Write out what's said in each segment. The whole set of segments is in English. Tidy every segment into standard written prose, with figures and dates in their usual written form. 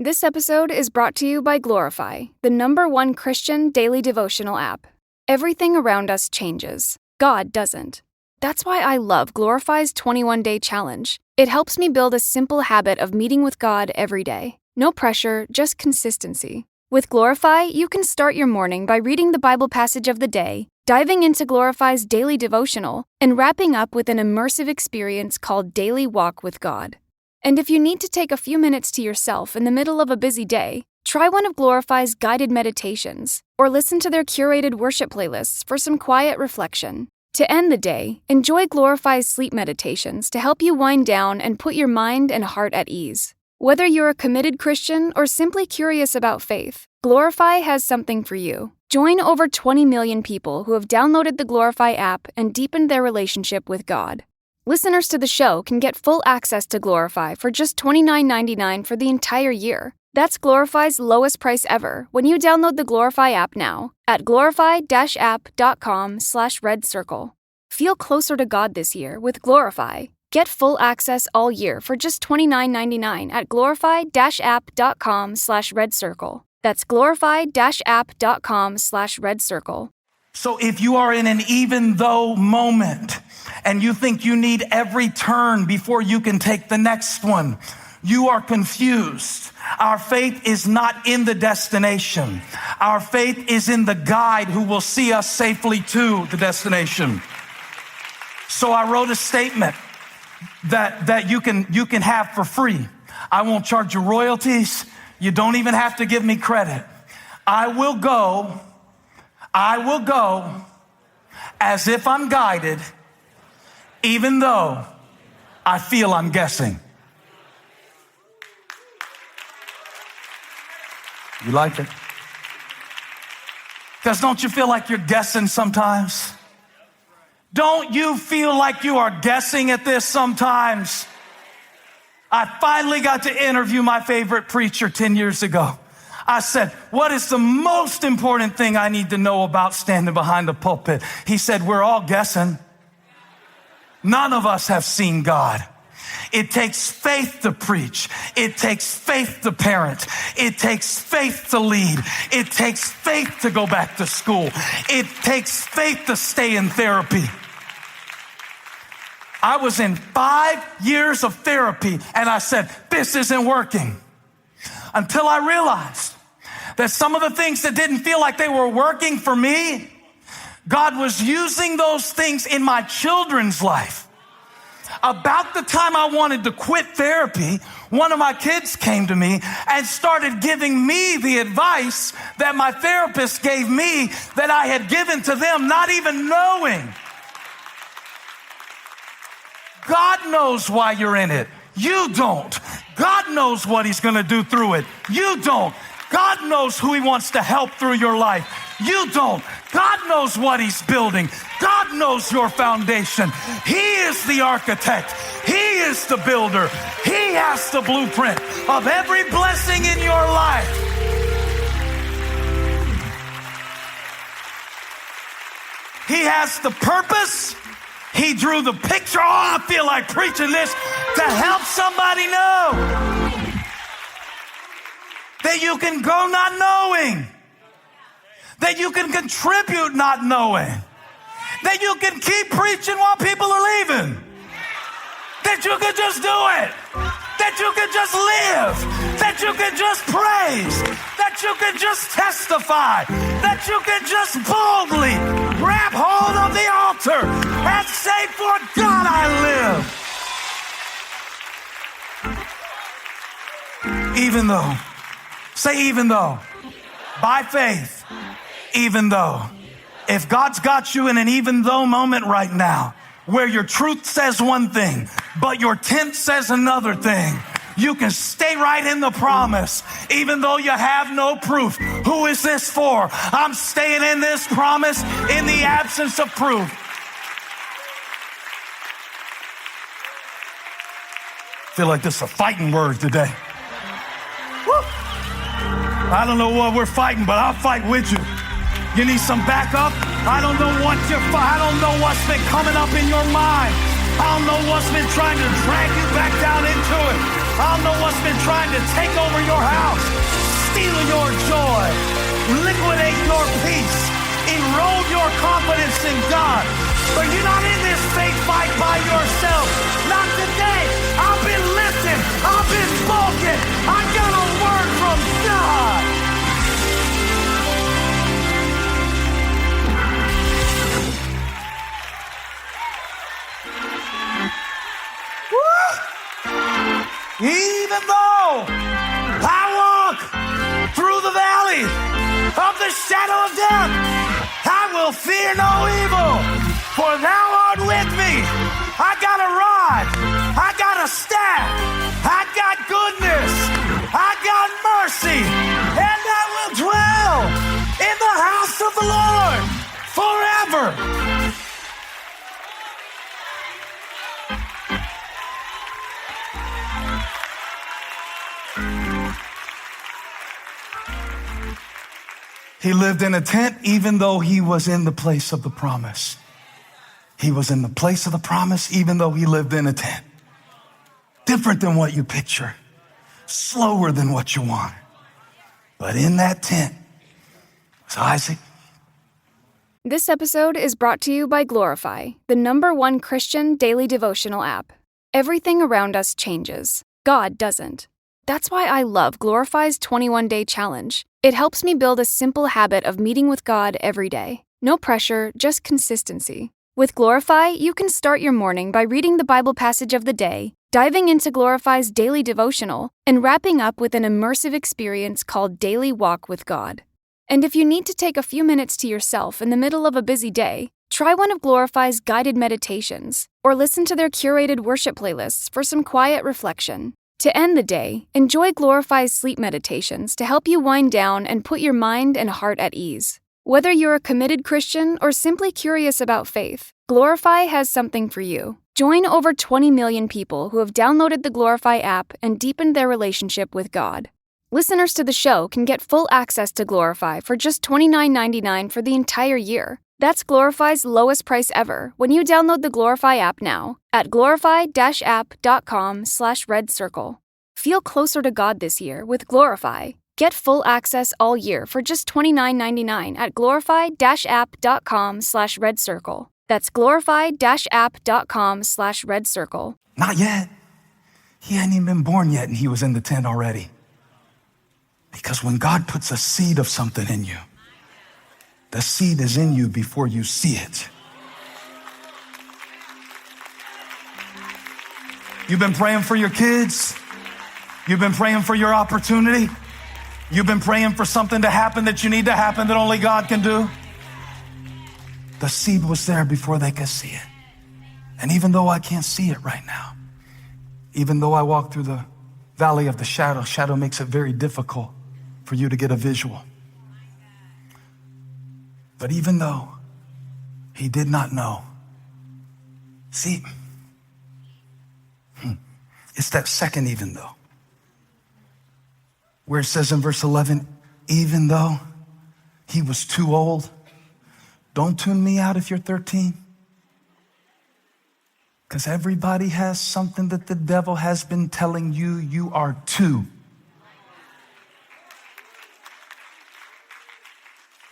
This episode is brought to you by Glorify, the #1 Christian daily devotional app. Everything around us changes. God doesn't. That's why I love Glorify's 21-day challenge. It helps me build a simple habit of meeting with God every day. No pressure, just consistency. With Glorify, you can start your morning by reading the Bible passage of the day, diving into Glorify's daily devotional, and wrapping up with an immersive experience called Daily Walk with God. And if you need to take a few minutes to yourself in the middle of a busy day, try one of Glorify's guided meditations, or listen to their curated worship playlists for some quiet reflection. To end the day, enjoy Glorify's sleep meditations to help you wind down and put your mind and heart at ease. Whether you're a committed Christian or simply curious about faith, Glorify has something for you. Join over 20 million people who have downloaded the Glorify app and deepened their relationship with God. Listeners to the show can get full access to Glorify for just $29.99 for the entire year. That's Glorify's lowest price ever when you download the Glorify app now at glorify-app.com/redcircle. Feel closer to God this year with Glorify. Get full access all year for just $29.99 at glorify-app.com/redcircle. That's glorify-app.com/redcircle. So if you are in an even though moment and you think you need every turn before you can take the next one, you are confused. Our faith is not in the destination. Our faith is in the guide who will see us safely to the destination. So I wrote a statement that you can have for free. I won't charge you royalties. You don't even have to give me credit. I will go as if I'm guided, even though I feel I'm guessing. You like it? Because don't you feel like you're guessing sometimes? Don't you feel like you are guessing at this sometimes? I finally got to interview my favorite preacher 10 years ago. I said, what is the most important thing I need to know about standing behind the pulpit? He said, we're all guessing. None of us have seen God. It takes faith to preach. It takes faith to parent. It takes faith to lead. It takes faith to go back to school. It takes faith to stay in therapy. I was in 5 years of therapy and I said, this isn't working. Until I realized that some of the things that didn't feel like they were working for me, God was using those things in my children's life. About the time I wanted to quit therapy, one of my kids came to me and started giving me the advice that my therapist gave me that I had given to them, not even knowing. God knows why you're in it. You don't. God knows what he's going to do through it. You don't. God knows who he wants to help through your life. You don't. God knows what he's building. God knows your foundation. He is the architect. He is the builder. He has the blueprint of every blessing in your life. He has the purpose. He drew the picture. Oh, I feel like preaching this to help somebody know that you can go not knowing, that you can contribute not knowing, that you can keep preaching while people are leaving, that you can just do it, that you can just live, that you can just praise, that you can just testify, that you can just boldly grab hold of the altar and say, for God I live. Even though, say even though, by faith, even though. If God's got you in an even though moment right now, where your truth says one thing, but your tent says another thing, you can stay right in the promise, even though you have no proof. Who is this for? I'm staying in this promise in the absence of proof. Feel like this is a fighting word today. Woo. I don't know what we're fighting, but I'll fight with you. You need some backup? I don't know I don't know what's been coming up in your mind. I don't know what's been trying to drag you back down into it. I don't know what's been trying to take over your house. erode your confidence in God. But you're not in this faith fight by yourself. Not today. I've been listened. I've been spoken. I got a word from God. Even though I walk through the valley of the shadow of death, I will fear no evil, for thou art with me. I got a rod, I got a staff, I got goodness, I got mercy, and I will dwell in the house of the Lord forever. He lived in a tent even though he was in the place of the promise. He was in the place of the promise even though he lived in a tent. Different than what you picture. Slower than what you want. But in that tent was Isaac. This episode is brought to you by Glorify, the #1 Christian daily devotional app. Everything around us changes. God doesn't. That's why I love Glorify's 21-day challenge. It helps me build a simple habit of meeting with God every day. No pressure, just consistency. With Glorify, you can start your morning by reading the Bible passage of the day, diving into Glorify's daily devotional, and wrapping up with an immersive experience called Daily Walk with God. And if you need to take a few minutes to yourself in the middle of a busy day, try one of Glorify's guided meditations, or listen to their curated worship playlists for some quiet reflection. To end the day, enjoy Glorify's sleep meditations to help you wind down and put your mind and heart at ease. Whether you're a committed Christian or simply curious about faith, Glorify has something for you. Join over 20 million people who have downloaded the Glorify app and deepened their relationship with God. Listeners to the show can get full access to Glorify for just $29.99 for the entire year. That's Glorify's lowest price ever when you download the Glorify app now at glorify-app.com/redcircle. Feel closer to God this year with Glorify. Get full access all year for just $29.99 at glorify-app.com/redcircle. That's glorify-app.com/redcircle. Not yet. He hadn't even been born yet and he was in the tent already. Because when God puts a seed of something in you, the seed is in you before you see it. You've been praying for your kids. You've been praying for your opportunity. You've been praying for something to happen that you need to happen that only God can do. The seed was there before they could see it. And even though I can't see it right now, even though I walk through the valley of the shadow makes it very difficult for you to get a visual. But even though he did not know, see, it's that second even though, where it says in verse 11, even though he was too old. Don't tune me out if you're 13. Because everybody has something that the devil has been telling you, you are too.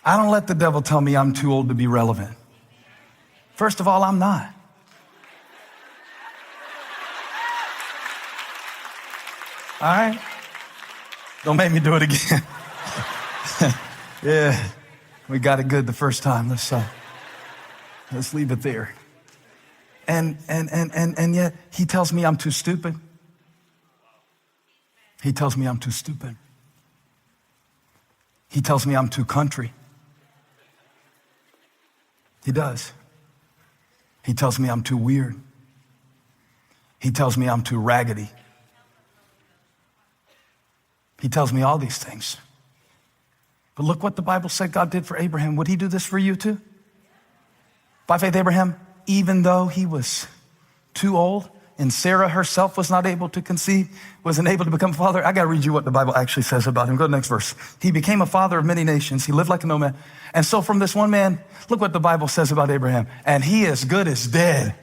I don't let the devil tell me I'm too old to be relevant. First of all, I'm not. All right? Don't make me do it again. Yeah, we got it good the first time. Let's leave it there. And yet he tells me I'm too stupid. He tells me I'm too stupid. He tells me I'm too country. He does. He tells me I'm too weird. He tells me I'm too raggedy. He tells me all these things. But look what the Bible said God did for Abraham. Would he do this for you too? By faith, Abraham, even though he was too old and Sarah herself was not able to conceive, wasn't able to become a father. I got to read you what the Bible actually says about him. Go to the next verse. He became a father of many nations. He lived like a nomad. And so from this one man, look what the Bible says about Abraham. And he as good as dead.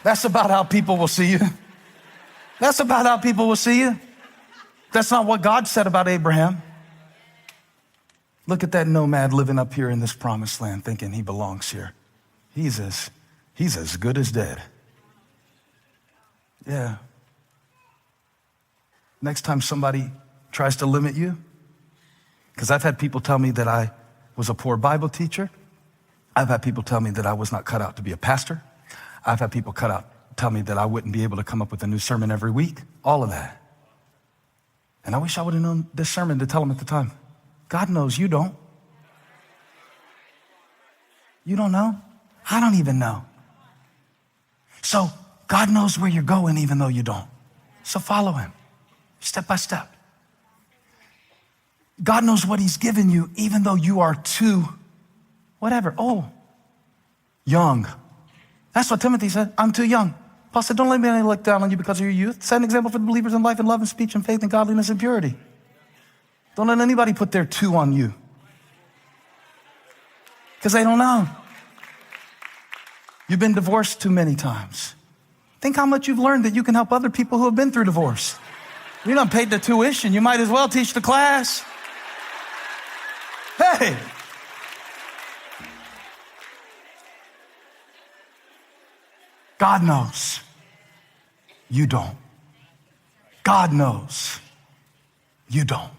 That's about how people will see you. That's about how people will see you. That's not what God said about Abraham. Look at that nomad living up here in this promised land thinking he belongs here. He's as good as dead. Yeah. Next time somebody tries to limit you, because I've had people tell me that I was a poor Bible teacher. I've had people tell me that I was not cut out to be a pastor. I've had people tell me that I wouldn't be able to come up with a new sermon every week. All of that. And I wish I would have known this sermon to tell them at the time. God knows, you don't. You don't know? I don't even know. So God knows where you're going even though you don't. So follow him, step by step. God knows what he's given you even though you are too, whatever, young. That's what Timothy said, I'm too young. Paul said, don't let anybody look down on you because of your youth. Set an example for the believers in life and love and speech and faith and godliness and purity. Don't let anybody put their two on you because they don't know. You've been divorced too many times. Think how much you've learned that you can help other people who have been through divorce. You done paid the tuition. You might as well teach the class. Hey. God knows. You don't. God knows. You don't.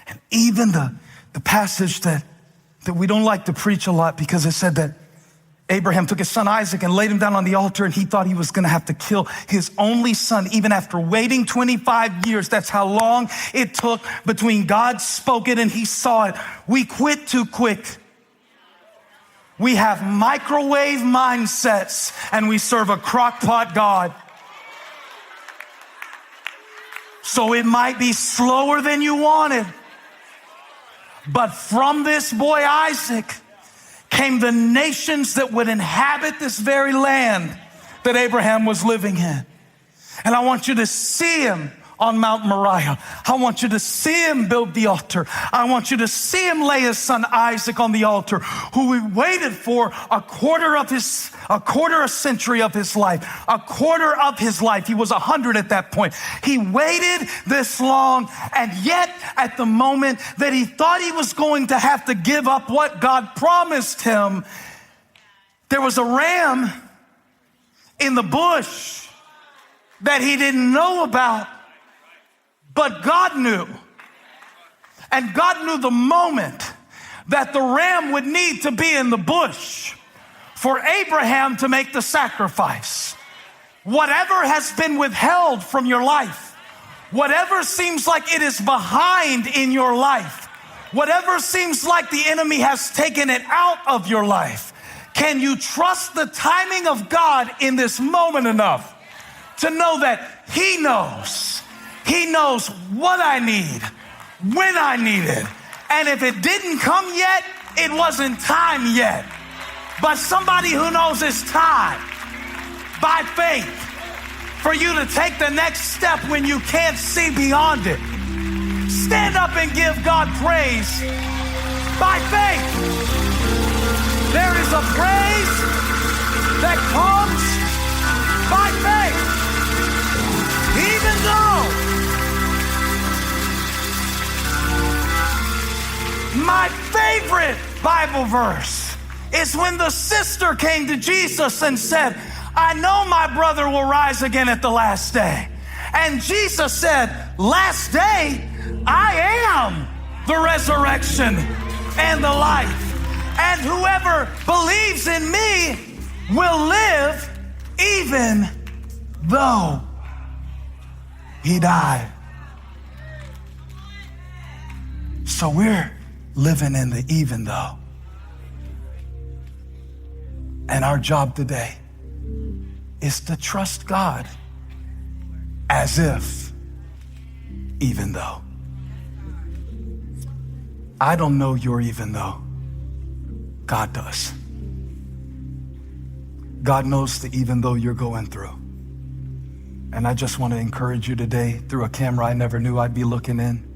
And even the passage that we don't like to preach a lot because it said that Abraham took his son Isaac and laid him down on the altar, and he thought he was going to have to kill his only son, even after waiting 25 years. That's how long it took between God spoke it and he saw it. We quit too quick. We have microwave mindsets and we serve a crock-pot God. So it might be slower than you wanted. But from this boy Isaac came the nations that would inhabit this very land that Abraham was living in. And I want you to see him on Mount Moriah. I want you to see him build the altar. I want you to see him lay his son Isaac on the altar, who we waited for a quarter a century of his life, a quarter of his life. He was 100 at that point. He waited this long, and yet at the moment that he thought he was going to have to give up what God promised him, there was a ram in the bush that he didn't know about. But God knew. And God knew the moment that the ram would need to be in the bush for Abraham to make the sacrifice. Whatever has been withheld from your life, whatever seems like it is behind in your life, whatever seems like the enemy has taken it out of your life, can you trust the timing of God in this moment enough to know that he knows? He knows what I need, when I need it. And if it didn't come yet, it wasn't time yet. But somebody who knows it's time, by faith, for you to take the next step when you can't see beyond it. Stand up and give God praise by faith. There is a praise that comes by faith. Even though my favorite Bible verse is when the sister came to Jesus and said, I know my brother will rise again at the last day. And Jesus said, last day, I am the resurrection and the life. And whoever believes in me will live even though he died. So we're living in the even though. And our job today is to trust God as if, even though. I don't know your even though. God does. God knows the even though you're going through. And I just want to encourage you today through a camera I never knew I'd be looking in,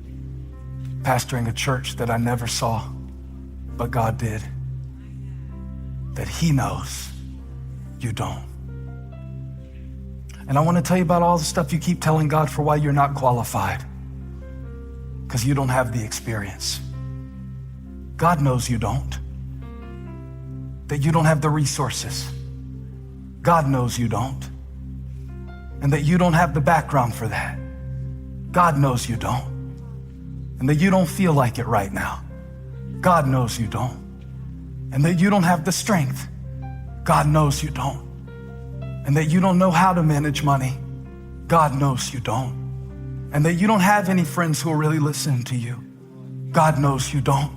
pastoring a church that I never saw, but God did, that he knows you don't. And I want to tell you about all the stuff you keep telling God for why you're not qualified, because you don't have the experience. God knows you don't. That you don't have the resources. God knows you don't. And that you don't have the background for that. God knows you don't. And that you don't feel like it right now. God knows you don't. And that you don't have the strength. God knows you don't. And that you don't know how to manage money. God knows you don't. And that you don't have any friends who will really listen to you. God knows you don't.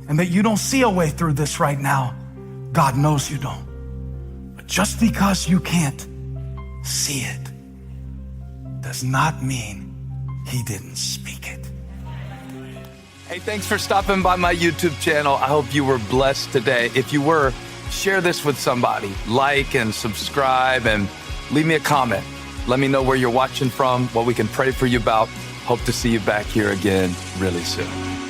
And that you don't see a way through this right now. God knows you don't. But just because you can't see it does not mean he didn't speak it. Hey, thanks for stopping by my YouTube channel. I hope you were blessed today. If you were, share this with somebody. Like and subscribe and leave me a comment. Let me know where you're watching from, what we can pray for you about. Hope to see you back here again really soon.